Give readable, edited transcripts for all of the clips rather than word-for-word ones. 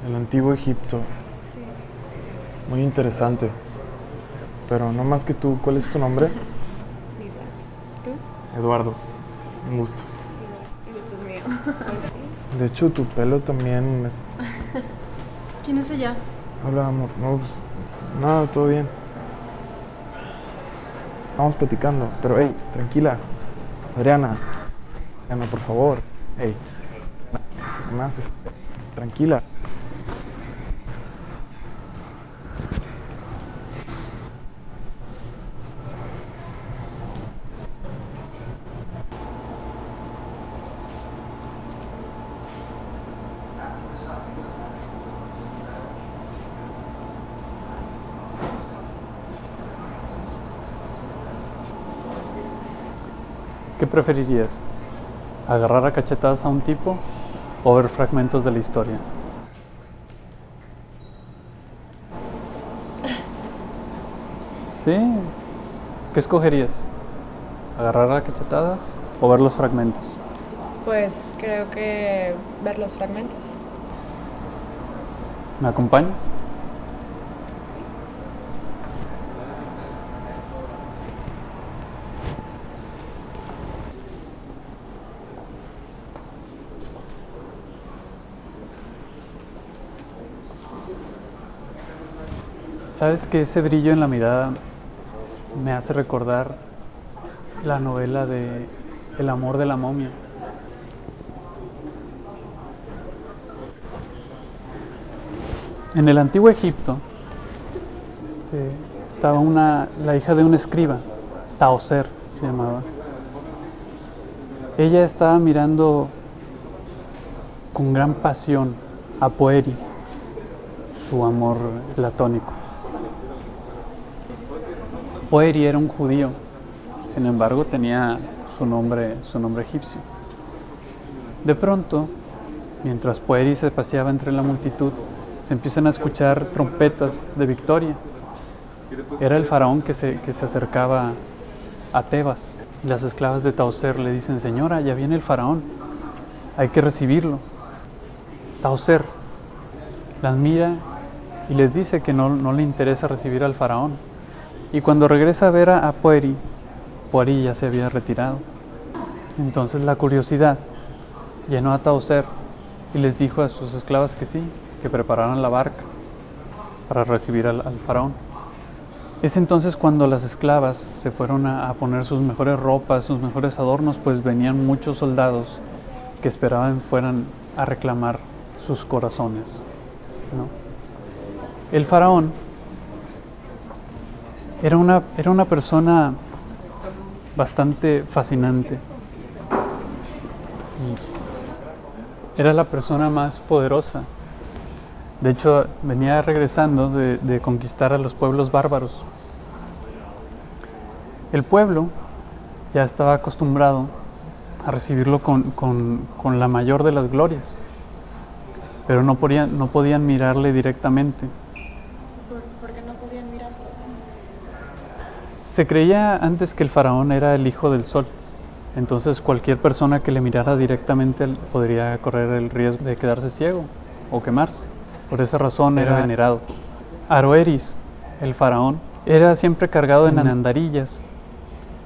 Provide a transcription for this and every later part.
El antiguo Egipto. Sí. Muy interesante. Pero no más que tú, ¿cuál es tu nombre? Lisa. ¿Tú? Eduardo. Un gusto. Y esto es mío. De hecho, tu pelo también es... ¿Quién es ella? Hola, amor. No, pues, nada, todo bien. Vamos platicando. Pero, hey, tranquila. Adriana. Adriana, por favor. Hey. Más, tranquila. ¿Qué preferirías? ¿Agarrar a cachetadas a un tipo o ver fragmentos de la historia? ¿Sí? ¿Qué escogerías? ¿Agarrar a cachetadas o ver los fragmentos? Pues creo que ver los fragmentos. ¿Me acompañas? ¿Sabes que ese brillo en la mirada me hace recordar la novela de El amor de la momia? En el antiguo Egipto estaba la hija de un escriba, Taoser se llamaba. Ella estaba mirando con gran pasión a Poeri, su amor platónico. Poeri era un judío, sin embargo tenía su nombre egipcio. De pronto, mientras Poeri se paseaba entre la multitud, se empiezan a escuchar trompetas de victoria. Era el faraón que se acercaba a Tebas. Las esclavas de Taoser le dicen: señora, ya viene el faraón, hay que recibirlo. Taoser las mira y les dice que no le interesa recibir al faraón. Y cuando regresa a ver a Poeri, Poeri ya se había retirado. Entonces la curiosidad llenó a Taoser y les dijo a sus esclavas que sí, que prepararan la barca para recibir al faraón. Es entonces cuando las esclavas se fueron a poner sus mejores ropas, sus mejores adornos, pues venían muchos soldados que esperaban fueran a reclamar sus corazones, ¿no? El faraón era una persona bastante fascinante. Era la persona más poderosa. De hecho, venía regresando de conquistar a los pueblos bárbaros. El pueblo ya estaba acostumbrado a recibirlo con la mayor de las glorias, pero no podían mirarle directamente. ¿Por qué no podían mirarlo? Se creía antes que el faraón era el hijo del sol, entonces cualquier persona que le mirara directamente podría correr el riesgo de quedarse ciego o quemarse. Por esa razón era venerado. Aroeris, el faraón, era siempre cargado en andarillas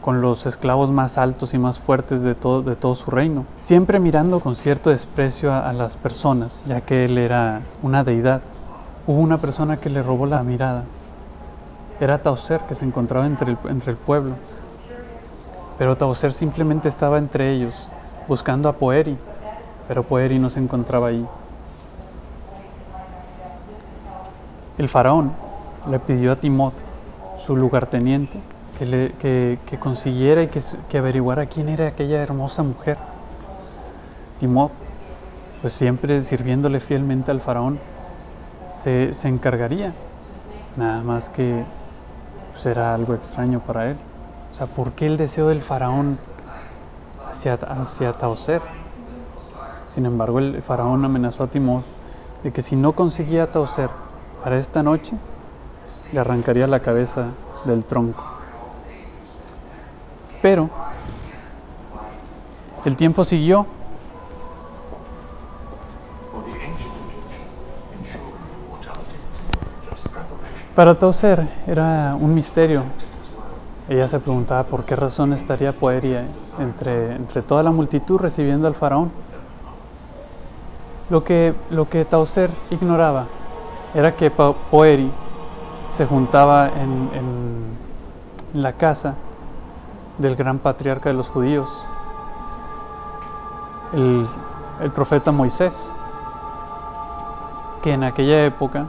con los esclavos más altos y más fuertes de todo su reino, siempre mirando con cierto desprecio a las personas, ya que él era una deidad. Hubo una persona que le robó la mirada. Era Taoser, que se encontraba entre el pueblo. Pero Taoser simplemente estaba entre ellos, buscando a Poeri, pero Poeri no se encontraba ahí. El faraón le pidió a Timot, su lugarteniente, que consiguiera y que averiguara quién era aquella hermosa mujer. Timot, pues siempre sirviéndole fielmente al faraón, se encargaría. Nada más que pues, era algo extraño para él. O sea, ¿por qué el deseo del faraón hacia Taoser? Sin embargo, el faraón amenazó a Timot de que si no conseguía a Taoser para esta noche, le arrancaría la cabeza del tronco. Pero el tiempo siguió Para Tauser era un misterio. Ella se preguntaba por qué razón estaría Poeri entre toda la multitud recibiendo al faraón. Lo que Tauser ignoraba era que Poeri se juntaba en la casa del gran patriarca de los judíos, el profeta Moisés, que en aquella época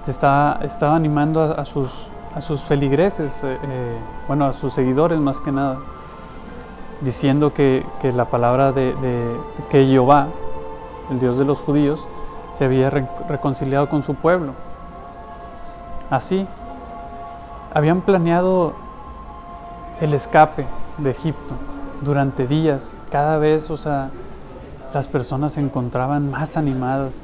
estaba animando a sus feligreses, a sus seguidores más que nada, diciendo que la palabra que Jehová, el Dios de los judíos, se había reconciliado con su pueblo. Así, habían planeado el escape de Egipto durante días. Cada vez, las personas se encontraban más animadas.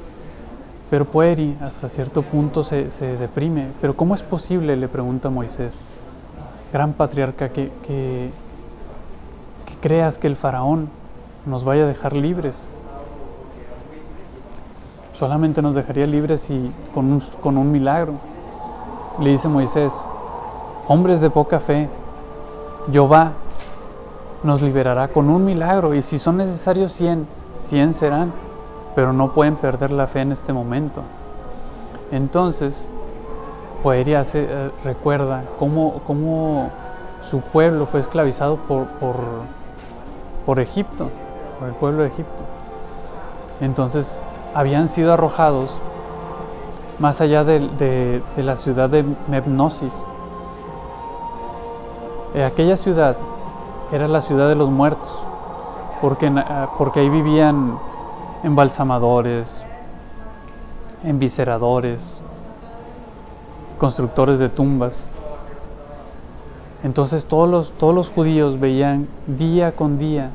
Pero Poeri hasta cierto punto se deprime. ¿Pero cómo es posible?, le pregunta Moisés, gran patriarca, que creas que el faraón nos vaya a dejar libres. Solamente nos dejaría libres con un milagro. Le dice Moisés, hombres de poca fe, Jehová nos liberará con un milagro, y si son necesarios 100 serán, pero no pueden perder la fe en este momento. Entonces, Poeri recuerda cómo su pueblo fue esclavizado por Egipto, por el pueblo de Egipto. Entonces, habían sido arrojados más allá de la ciudad de Mepnosis. Aquella ciudad era la ciudad de los muertos, porque ahí vivían embalsamadores, enviseradores, constructores de tumbas. Entonces todos los judíos veían día con día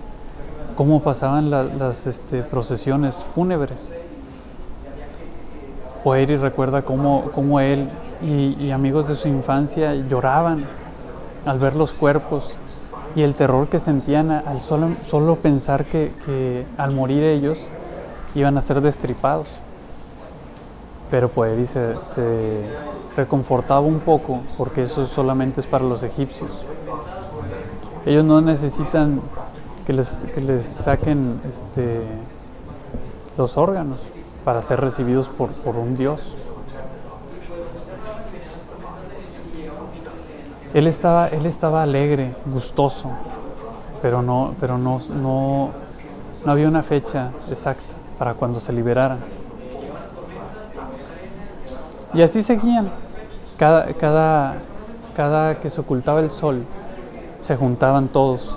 cómo pasaban las procesiones fúnebres. Poeri recuerda cómo él y amigos de su infancia lloraban al ver los cuerpos y el terror que sentían al solo pensar que al morir ellos iban a ser destripados. Pero Poeri se reconfortaba un poco, porque eso solamente es para los egipcios. Ellos no necesitan que les saquen los órganos para ser recibidos por un Dios. Él estaba alegre, gustoso, pero no había una fecha exacta para cuando se liberaran. Y así seguían. Cada que se ocultaba el sol, se juntaban todos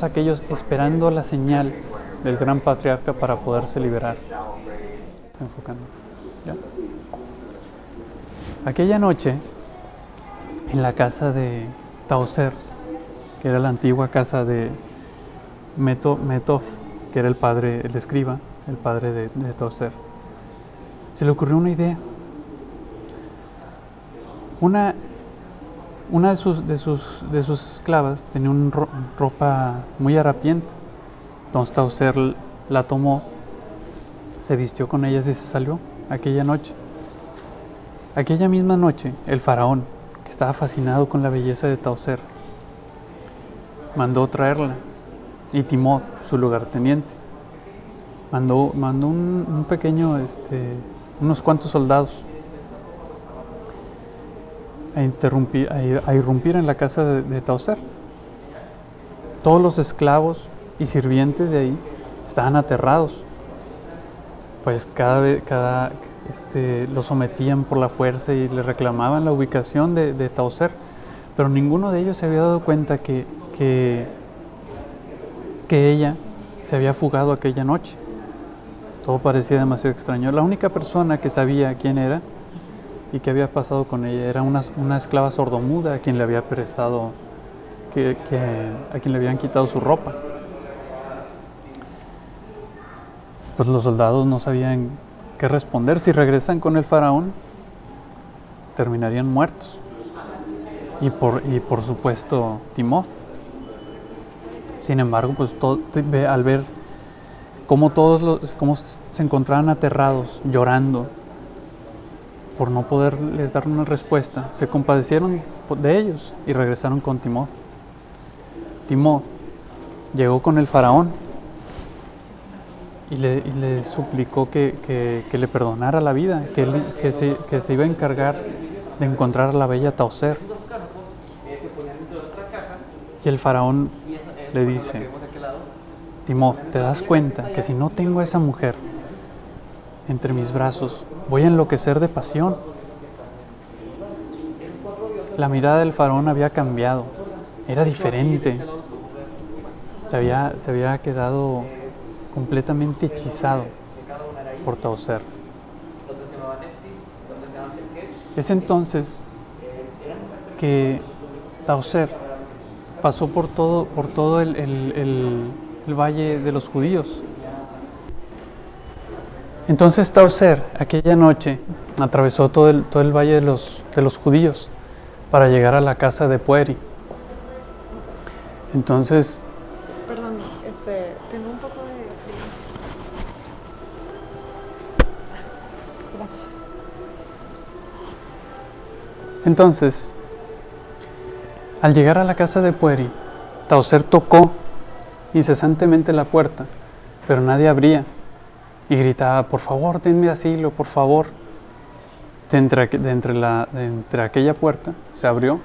aquellos esperando la señal del gran patriarca para poderse liberar. Estoy enfocando. ¿Ya? Aquella noche, en la casa de Tauser, que era la antigua casa de Metof, que era el escriba, el padre de Tauser, se le ocurrió una idea. Una de sus esclavas tenía una ropa muy harapienta. Entonces Tauser la tomó, se vistió con ellas y se salió aquella noche. Aquella misma noche, el faraón, que estaba fascinado con la belleza de Tauser, mandó traerla, y Timot, su lugarteniente, mandó un pequeño, unos cuantos soldados a irrumpir en la casa de Tauser. Todos los esclavos y sirvientes de ahí estaban aterrados, pues lo sometían por la fuerza y le reclamaban la ubicación de Tauser, pero ninguno de ellos se había dado cuenta que ella se había fugado aquella noche. Todo parecía demasiado extraño. La única persona que sabía quién era y qué había pasado con ella era una esclava sordomuda a quien le había prestado, a quien le habían quitado su ropa. Pues los soldados no sabían qué responder. Si regresan con el faraón, terminarían muertos. Y por supuesto Timot. Sin embargo, pues al ver cómo cómo se encontraban aterrados, llorando, por no poderles dar una respuesta, se compadecieron de ellos y regresaron con Timót. Timót llegó con el faraón y le suplicó que le perdonara la vida, que se iba a encargar de encontrar a la bella Tauser. Y el faraón le dice: Timót, ¿te das cuenta que si no tengo a esa mujer entre mis brazos, voy a enloquecer de pasión? La mirada del faraón había cambiado, era diferente. Se había quedado completamente hechizado por Tauser. Es entonces que Tauser pasó por todo el valle de los judíos. Entonces Tauser aquella noche atravesó todo el valle de los judíos para llegar a la casa de Pueri. Entonces, Perdón, tengo un poco de frío. Gracias. Entonces, al llegar a la casa de Pueri, Tauser tocó incesantemente la puerta, pero nadie abría, y gritaba: por favor, denme asilo, por favor. De entre aquella puerta se abrió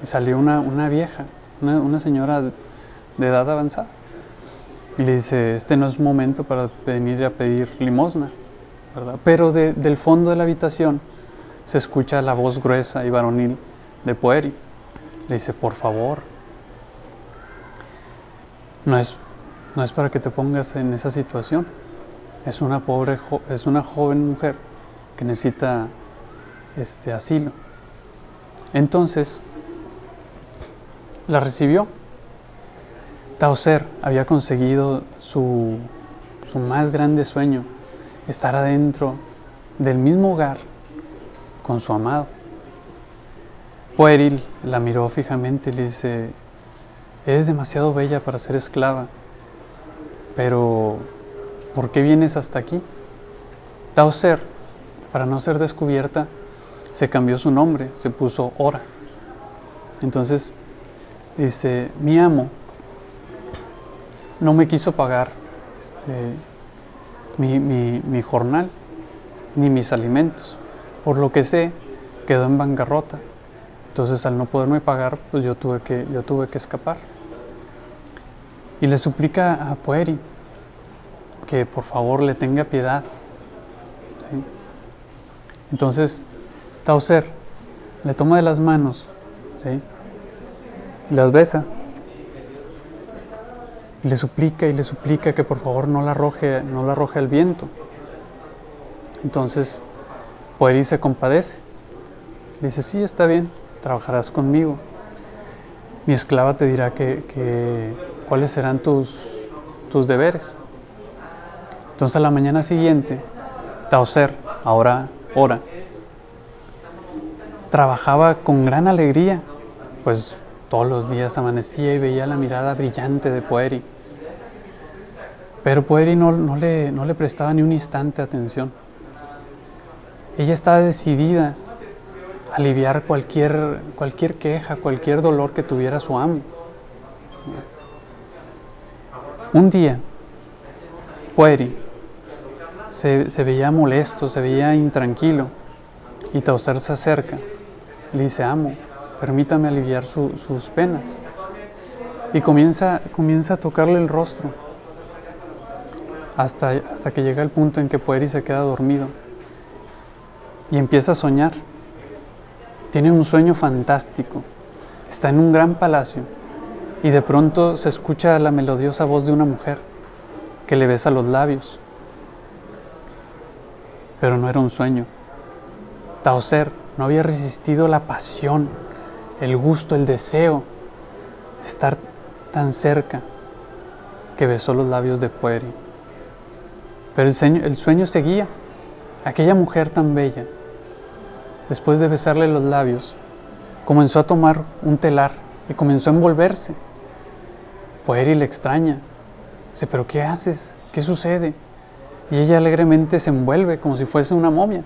y salió una vieja, una señora de edad avanzada, y le dice: este no es momento para venir a pedir limosna, ¿verdad? Pero del fondo de la habitación se escucha la voz gruesa y varonil de Pueri. Le dice: por favor, no es para que te pongas en esa situación. Es una joven mujer que necesita asilo. Entonces la recibió. Tauser había conseguido su más grande sueño: estar adentro del mismo hogar con su amado. Pueri la miró fijamente y le dice: eres demasiado bella para ser esclava, pero ¿por qué vienes hasta aquí? Tauser, para no ser descubierta, se cambió su nombre, se puso Ora. Entonces dice: mi amo no me quiso pagar mi jornal ni mis alimentos, por lo que sé quedó en bancarrota. Entonces, al no poderme pagar, pues yo tuve que escapar. Y le suplica a Pueri que por favor le tenga piedad, ¿sí? Entonces Tauser le toma de las manos, ¿sí? Y las besa. Y le suplica que por favor no la arroje al viento. Entonces Pueri se compadece. Le dice: sí, está bien, trabajarás conmigo. Mi esclava te dirá cuáles serán tus deberes. Entonces, a la mañana siguiente, Tauser, ahora Ora, trabajaba con gran alegría, pues todos los días amanecía y veía la mirada brillante de Pueri. Pero Pueri no le prestaba ni un instante atención. Ella estaba decidida a aliviar cualquier queja, cualquier dolor que tuviera su amo. Un día, Pueri se veía molesto, se veía intranquilo, y Tauser se acerca. Le dice: amo, permítame aliviar sus penas. Y comienza a tocarle el rostro hasta que llega el punto en que Pueri se queda dormido y empieza a soñar. Tiene un sueño fantástico. Está en un gran palacio y de pronto se escucha la melodiosa voz de una mujer que le besa los labios. Pero no era un sueño. Tauser no había resistido la pasión, el gusto, el deseo de estar tan cerca, que besó los labios de Pueri. Pero el sueño seguía. Aquella mujer tan bella, después de besarle los labios, comenzó a tomar un telar y comenzó a envolverse. Pueri le extraña. Dice: ¿pero qué haces? ¿Qué sucede? Y ella alegremente se envuelve como si fuese una momia.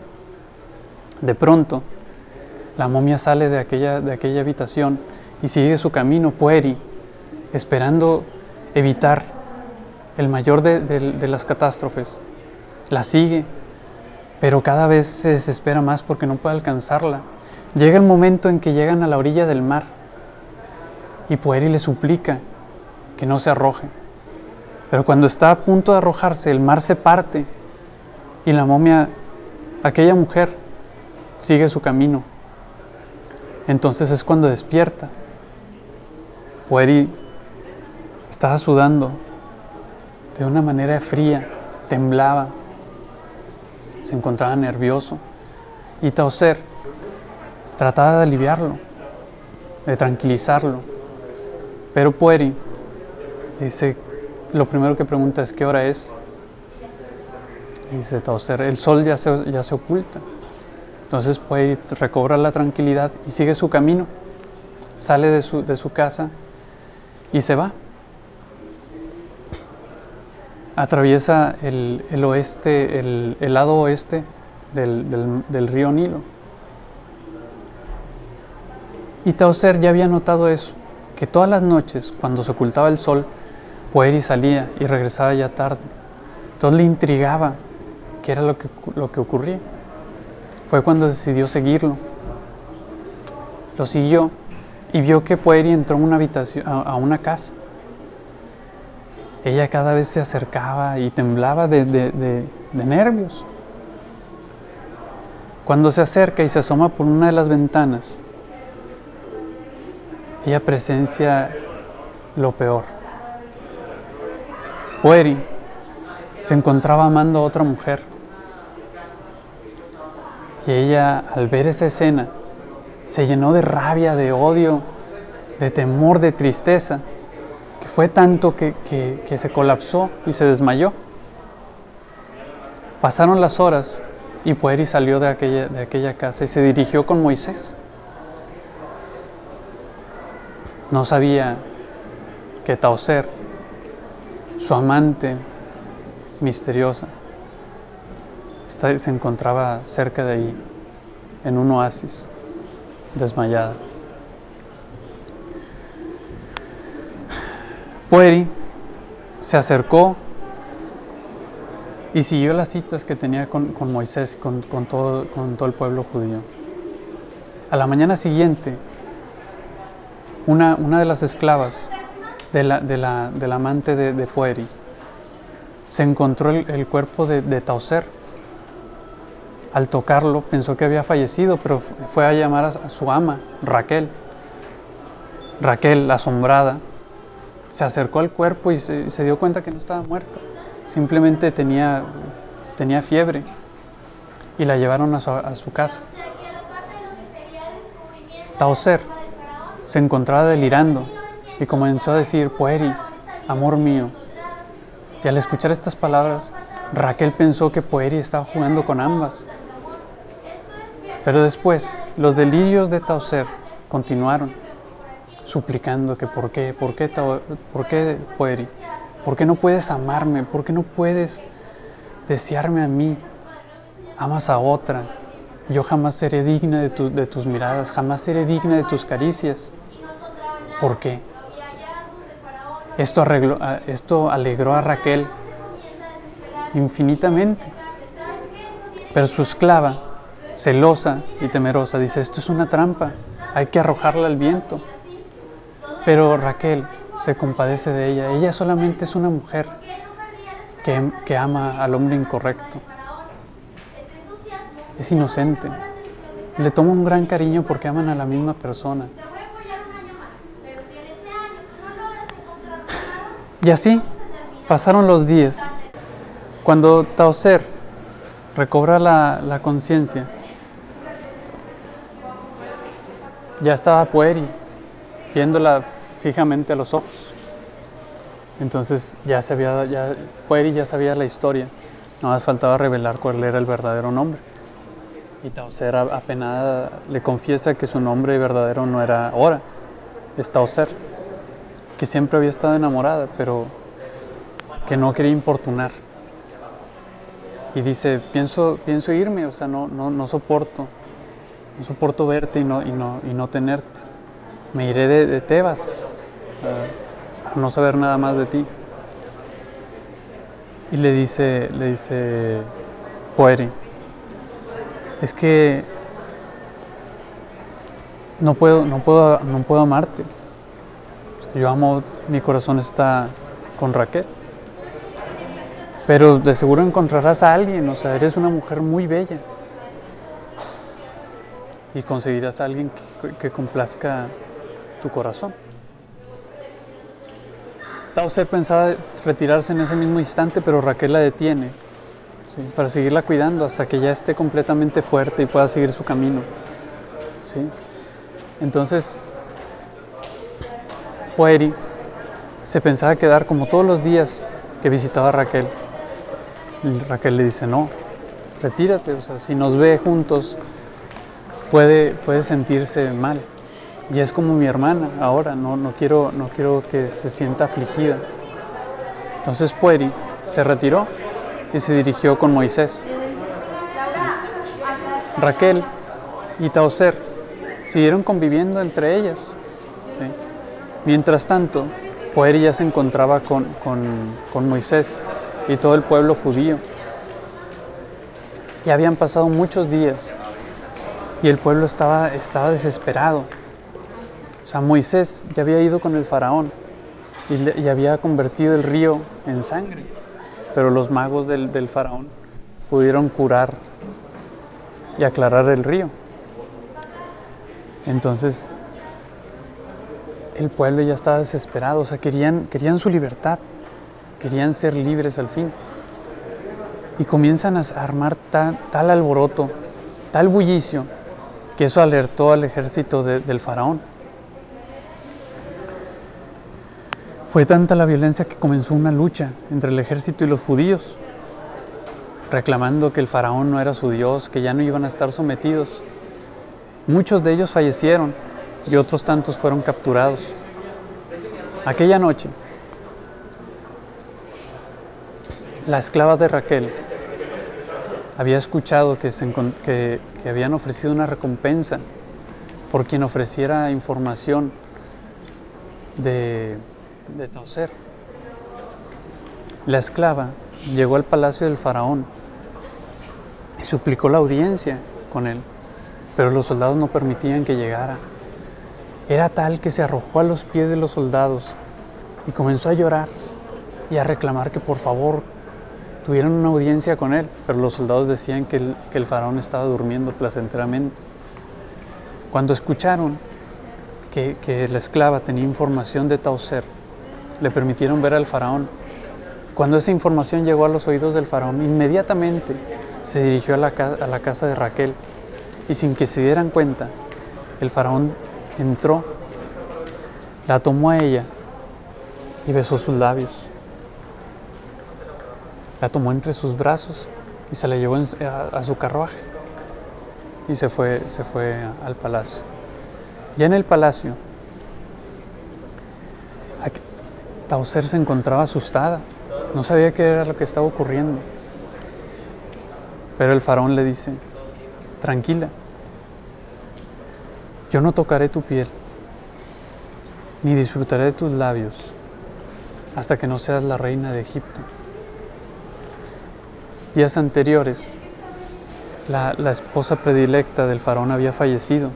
De pronto, la momia sale de aquella habitación y sigue su camino, Poeri, esperando evitar el mayor de las catástrofes. La sigue, pero cada vez se desespera más porque no puede alcanzarla. Llega el momento en que llegan a la orilla del mar y Poeri le suplica que no se arroje. Pero cuando está a punto de arrojarse, el mar se parte y la momia, aquella mujer, sigue su camino. Entonces es cuando despierta. Poeri estaba sudando de una manera fría, temblaba, se encontraba nervioso y Tauser trataba de aliviarlo, de tranquilizarlo, pero Poeri dice, lo primero que pregunta es ¿qué hora es? Dice Tauser, el sol ya se oculta. Entonces Poeri recobra la tranquilidad y sigue su camino, sale de su casa y se va. Atraviesa el lado oeste del río Nilo. Y Tauser ya había notado eso, que todas las noches, cuando se ocultaba el sol, Poeri salía y regresaba ya tarde. Entonces le intrigaba qué era lo que ocurría. Fue cuando decidió seguirlo. Lo siguió y vio que Poeri entró en una habitación, a una casa. Ella cada vez se acercaba y temblaba de nervios. Cuando se acerca y se asoma por una de las ventanas, ella presencia lo peor. Poeri se encontraba amando a otra mujer. Y ella, al ver esa escena, se llenó de rabia, de odio, de temor, de tristeza, que fue tanto que se colapsó y se desmayó. Pasaron las horas y Poeri salió de aquella casa y se dirigió con Moisés. No sabía que Tauser, su amante misteriosa, se encontraba cerca de ahí, en un oasis, desmayada. Poeri se acercó y siguió las citas que tenía con Moisés y con todo el pueblo judío. A la mañana siguiente, una de las esclavas del amante de Poeri se encontró el cuerpo de Tauser. Al tocarlo pensó que había fallecido, pero fue a llamar a su ama, Raquel. Raquel, asombrada, se acercó al cuerpo y se dio cuenta que no estaba muerta. Simplemente tenía fiebre y la llevaron a su casa. Tauser se encontraba delirando y comenzó a decir, Poeri, amor mío. Y al escuchar estas palabras, Raquel pensó que Poeri estaba jugando con ambas. Pero después, los delirios de Tauser continuaron, suplicando que ¿por qué Poeri? ¿Por qué no puedes amarme? ¿Por qué no puedes desearme a mí? Amas a otra. Yo jamás seré digna de tus miradas, jamás seré digna de tus caricias. ¿Por qué? Esto alegró a Raquel infinitamente. Pero su esclava, celosa y temerosa, dice, esto es una trampa, hay que arrojarla al viento. Pero Raquel se compadece de ella. Ella solamente es una mujer que ama al hombre incorrecto. Es inocente. Le toma un gran cariño porque aman a la misma persona. Y así pasaron los días. Cuando Tauser recobra la conciencia, ya estaba Poeri viéndola fijamente a los ojos. Entonces Poeri ya sabía la historia. No más faltaba revelar cuál era el verdadero nombre. Y Tauser apenada le confiesa que su nombre verdadero no era Ora, es Tauser, que siempre había estado enamorada, pero que no quería importunar. Y dice, pienso irme, o sea, no soporto no soporto verte y no tenerte. Me iré de Tebas, a no saber nada más de ti. Y le dice Poeri, es que no puedo amarte. Yo amo, mi corazón está con Raquel. Pero de seguro encontrarás a alguien, o sea, eres una mujer muy bella. Y conseguirás a alguien que complazca tu corazón. Tauser pensaba retirarse en ese mismo instante, pero Raquel la detiene, ¿sí? Para seguirla cuidando hasta que ya esté completamente fuerte y pueda seguir su camino, ¿sí? Entonces, Poeri se pensaba quedar como todos los días que visitaba a Raquel. Y Raquel le dice, no, retírate, o sea, si nos ve juntos puede sentirse mal. Y es como mi hermana ahora, no quiero que se sienta afligida. Entonces Poeri se retiró y se dirigió con Moisés. Raquel y Tauser siguieron conviviendo entre ellas, ¿sí? Mientras tanto, Poeri ya se encontraba con Moisés y todo el pueblo judío. Ya habían pasado muchos días y el pueblo estaba desesperado. O sea, Moisés ya había ido con el faraón y había convertido el río en sangre, pero los magos del faraón pudieron curar y aclarar el río. Entonces el pueblo ya estaba desesperado, o sea, querían su libertad, querían ser libres al fin. Y comienzan a armar tal alboroto, tal bullicio, que eso alertó al ejército del faraón. Fue tanta la violencia que comenzó una lucha entre el ejército y los judíos, reclamando que el faraón no era su Dios, que ya no iban a estar sometidos. Muchos de ellos fallecieron y otros tantos fueron capturados. Aquella noche, la esclava de Raquel había escuchado que habían ofrecido una recompensa por quien ofreciera información de Tauser. La esclava llegó al palacio del faraón y suplicó la audiencia con él, pero los soldados no permitían que llegara. Era tal que se arrojó a los pies de los soldados y comenzó a llorar y a reclamar que por favor tuvieran una audiencia con él, pero los soldados decían que el faraón estaba durmiendo placenteramente. Cuando escucharon que la esclava tenía información de Tauser, le permitieron ver al faraón. Cuando esa información llegó a los oídos del faraón, inmediatamente se dirigió a la casa de Raquel y sin que se dieran cuenta, el faraón entró, la tomó a ella y besó sus labios. La tomó entre sus brazos y se la llevó a su carruaje y se fue al palacio. Ya en el palacio, Tauser se encontraba asustada, no sabía qué era lo que estaba ocurriendo. Pero el faraón le dice, tranquila, yo no tocaré tu piel, ni disfrutaré de tus labios, hasta que no seas la reina de Egipto. Días anteriores, la esposa predilecta del faraón había fallecido,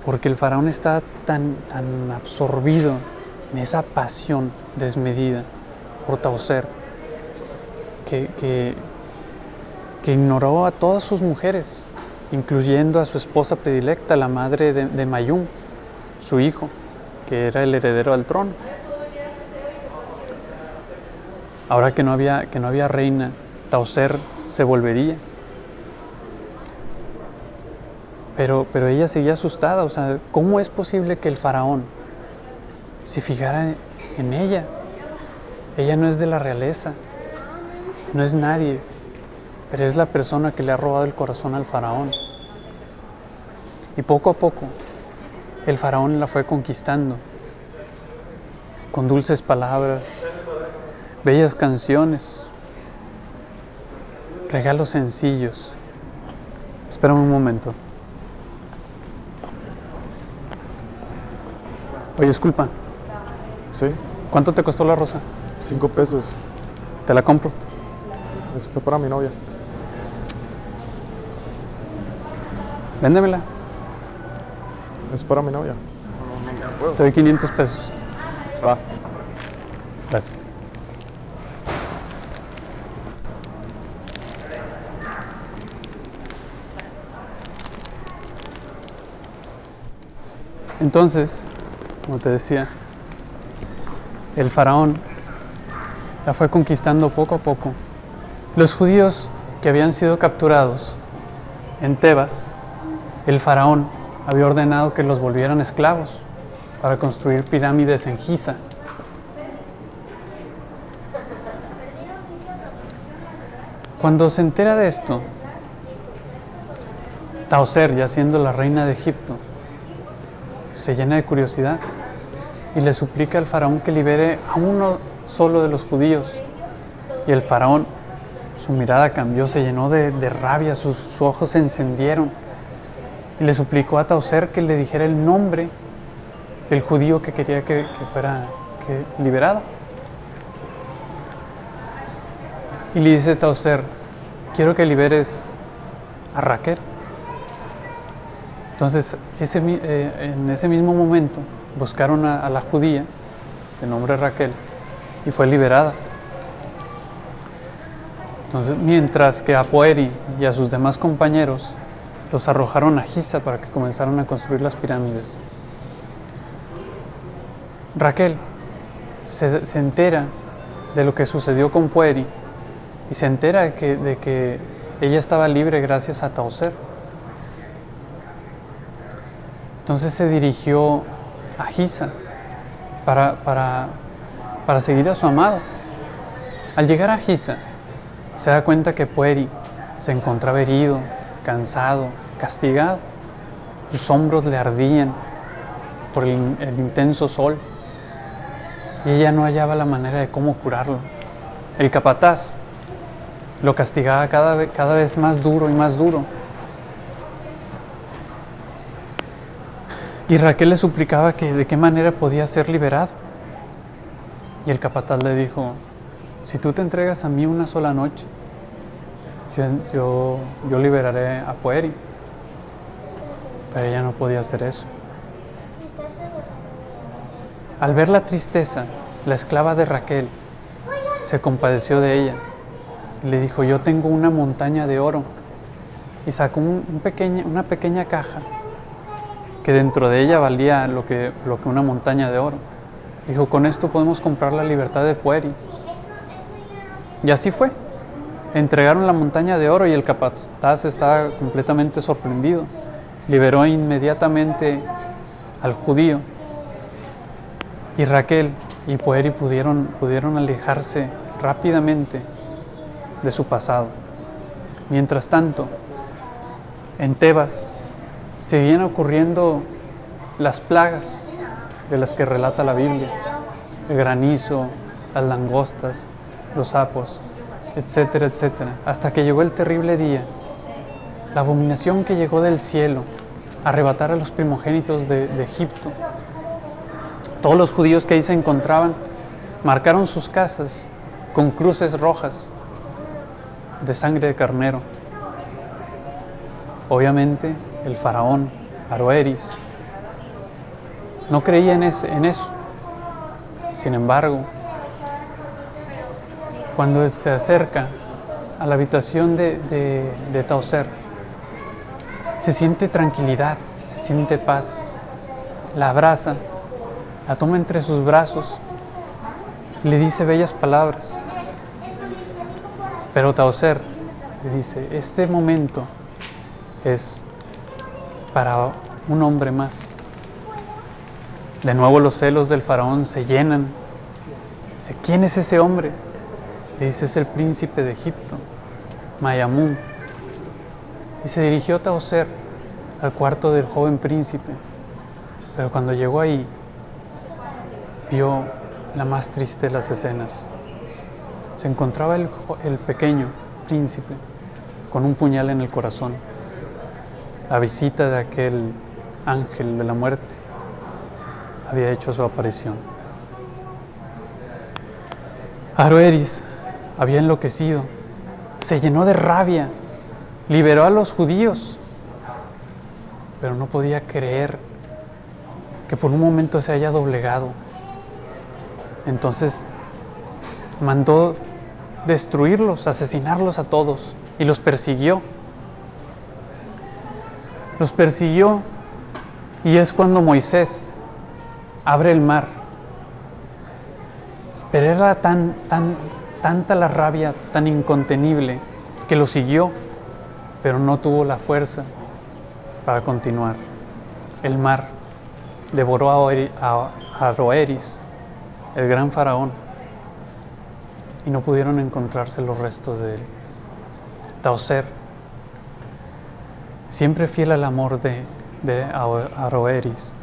porque el faraón estaba tan absorbido en esa pasión desmedida por Tauser, que ignoró a todas sus mujeres, incluyendo a su esposa predilecta, la madre de Mayún, su hijo, que era el heredero al trono. Ahora que no había reina, Tauser se volvería. Pero ella seguía asustada, o sea, ¿cómo es posible que el faraón se fijara en ella? Ella no es de la realeza, no es nadie, pero es la persona que le ha robado el corazón al faraón. Y poco a poco, el faraón la fue conquistando, con dulces palabras, bellas canciones, regalos sencillos. Espérame un momento. Oye, disculpa, Sí, ¿cuánto te costó la rosa? 5 pesos. Te la compro. Es para mi novia. Véndemela. Es para mi novia. Te doy 500 pesos. Va. Gracias. Entonces, como te decía, el faraón la fue conquistando poco a poco. Los judíos que habían sido capturados en Tebas, el faraón había ordenado que los volvieran esclavos para construir pirámides en Giza. Cuando se entera de esto, Tauser, ya siendo la reina de Egipto, se llena de curiosidad y le suplica al faraón que libere a uno solo de los judíos. Y el faraón, su mirada cambió, se llenó de rabia, sus ojos se encendieron y le suplicó a Tauser que le dijera el nombre del judío que quería que fuera liberado. Y le dice Tauser: quiero que liberes a Raquel. Entonces, en ese mismo momento, buscaron a la judía, de nombre Raquel, y fue liberada. Entonces, mientras que a Poeri y a sus demás compañeros los arrojaron a Giza para que comenzaran a construir las pirámides. Raquel se entera de lo que sucedió con Poeri y se entera de que ella estaba libre gracias a Tauser. Entonces se dirigió a Giza para seguir a su amado. Al llegar a Giza, se da cuenta que Poeri se encontraba herido, cansado, castigado. Sus hombros le ardían por el intenso sol y ella no hallaba la manera de cómo curarlo. El capataz lo castigaba cada vez más duro y más duro. Y Raquel le suplicaba que de qué manera podía ser liberado. Y el capataz le dijo: si tú te entregas a mí una sola noche, yo liberaré a Poeri. Pero ella no podía hacer eso. Al ver la tristeza, la esclava de Raquel se compadeció de ella y le dijo: yo tengo una montaña de oro. Y sacó una pequeña caja que dentro de ella valía lo que una montaña de oro. Dijo: con esto podemos comprar la libertad de Poeri. Y así fue. Entregaron la montaña de oro y el capataz estaba completamente sorprendido. Liberó inmediatamente al judío. Y Raquel y Poeri pudieron alejarse rápidamente de su pasado. Mientras tanto, en Tebas seguían ocurriendo las plagas de las que relata la Biblia: el granizo, las langostas, los sapos, etcétera, etcétera, hasta que llegó el terrible día, la abominación que llegó del cielo a arrebatar a los primogénitos de Egipto. Todos los judíos que ahí se encontraban marcaron sus casas con cruces rojas de sangre de carnero. Obviamente el faraón Aroeris no creía en eso. Sin embargo, cuando se acerca a la habitación de Tauser, se siente tranquilidad, se siente paz. La abraza, la toma entre sus brazos y le dice bellas palabras. Pero Tauser le dice: este momento es para un hombre más. De nuevo los celos del faraón se llenan. Dice: ¿quién es ese hombre? Le dice: es el príncipe de Egipto, Mayamún. Y se dirigió Tauser al cuarto del joven príncipe. Pero cuando llegó ahí, vio la más triste de las escenas. Se encontraba el pequeño príncipe con un puñal en el corazón, la visita de aquel ángel de la muerte. había hecho su aparición. Aroeris había enloquecido, se llenó de rabia, liberó a los judíos, pero no podía creer que por un momento se haya doblegado. Entonces mandó destruirlos, asesinarlos a todos, y los persiguió. Los persiguió, y es cuando Moisés abre el mar. Pero era tanta la rabia, tan incontenible, que lo siguió, pero no tuvo la fuerza para continuar. El mar devoró a Aroeris, el gran faraón, y no pudieron encontrarse los restos de él. Tauser, siempre fiel al amor de Aroeris,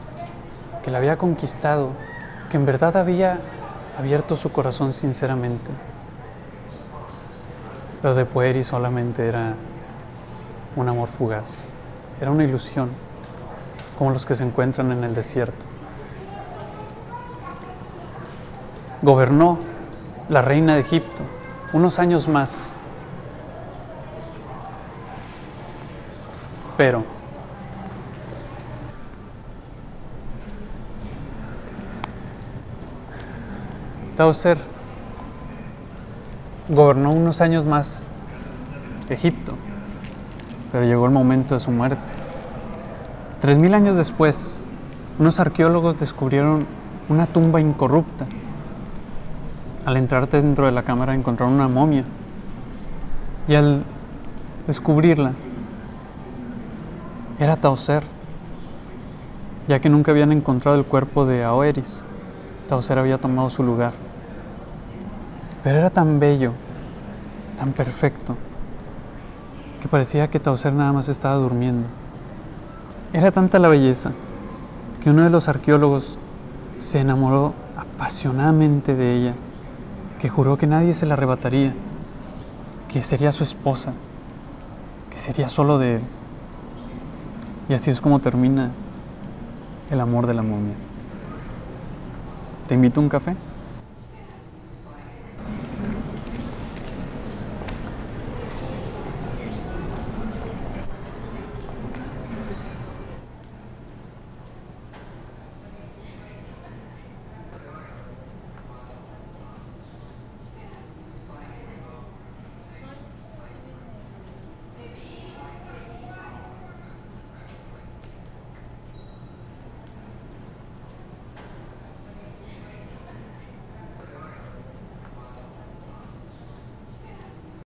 que la había conquistado, que en verdad había abierto su corazón sinceramente. Lo de Poeris solamente era un amor fugaz, era una ilusión, como los que se encuentran en el desierto. Gobernó la reina de Egipto unos años más, pero Tauser gobernó unos años más Egipto, pero llegó el momento de su muerte. 3000 años después, unos arqueólogos descubrieron una tumba incorrupta. Al entrar dentro de la cámara encontraron una momia, y al descubrirla, era Tauser, ya que nunca habían encontrado el cuerpo de Aoeris. Tauser había tomado su lugar. Pero era tan bello, tan perfecto, que parecía que Tauser nada más estaba durmiendo. Era tanta la belleza que uno de los arqueólogos se enamoró apasionadamente de ella, que juró que nadie se la arrebataría, que sería su esposa, que sería solo de él. Y así es como termina el amor de la momia. ¿Te invito a un café?